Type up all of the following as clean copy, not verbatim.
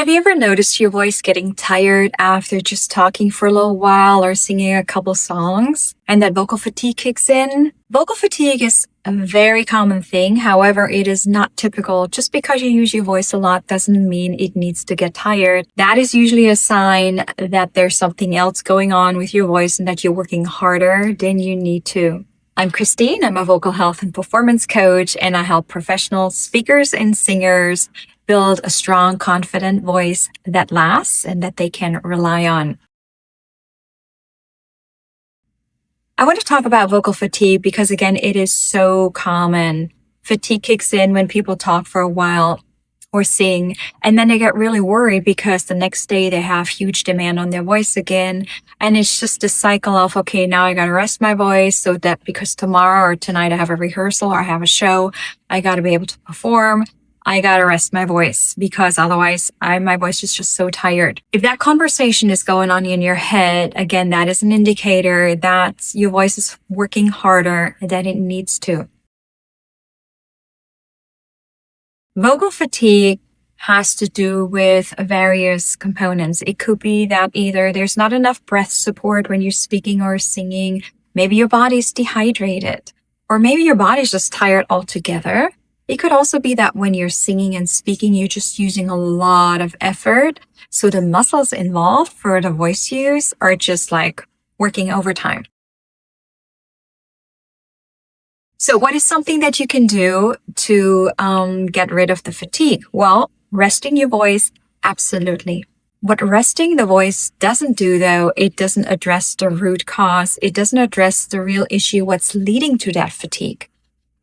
Have you ever noticed your voice getting tired after just talking for a little while or singing a couple songs and that vocal fatigue kicks in? Vocal fatigue is a very common thing. However, it is not typical. Just because you use your voice a lot doesn't mean it needs to get tired. That is usually a sign that there's something else going on with your voice and that you're working harder than you need to. I'm Christine. I'm a vocal health and performance coach, and I help professional speakers and singers build a strong, confident voice that lasts and that they can rely on. I want to talk about vocal fatigue because, again, it is so common. Fatigue kicks in when people talk for a while or sing, and then they get really worried because the next day they have huge demand on their voice again. And it's just a cycle of, okay, now I got to rest my voice so that because tomorrow or tonight I have a rehearsal or I have a show, I got to be able to perform. I gotta rest my voice because otherwise my voice is just so tired. If that conversation is going on in your head, again, that is an indicator that your voice is working harder than it needs to. Vocal fatigue has to do with various components. It could be that either there's not enough breath support when you're speaking or singing, maybe your body's dehydrated, or maybe your body's just tired altogether. It could also be that when you're singing and speaking, you're just using a lot of effort. So the muscles involved for the voice use are just like working overtime. So what is something that you can do to get rid of the fatigue? Well, resting your voice, absolutely. What resting the voice doesn't do, though, it doesn't address the root cause. It doesn't address the real issue, what's leading to that fatigue.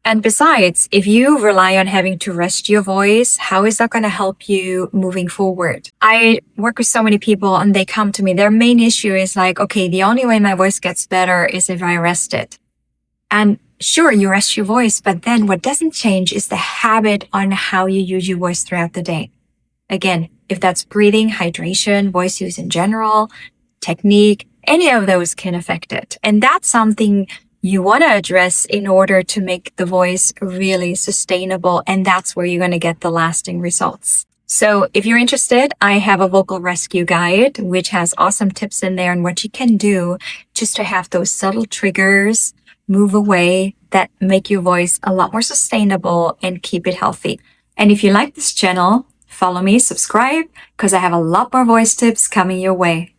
And besides, if you rely on having to rest your voice, how is that going to help you moving forward? I work with so many people and they come to me. Their main issue is like, okay, the only way my voice gets better is if I rest it. And sure, you rest your voice, but then what doesn't change is the habit on how you use your voice throughout the day. Again, if that's breathing, hydration, voice use in general, technique, any of those can affect it. And that's something you want to address in order to make the voice really sustainable. And that's where you're going to get the lasting results. So if you're interested, I have a vocal rescue guide, which has awesome tips in there on what you can do just to have those subtle triggers move away that make your voice a lot more sustainable and keep it healthy. And if you like this channel, follow me, subscribe, because I have a lot more voice tips coming your way.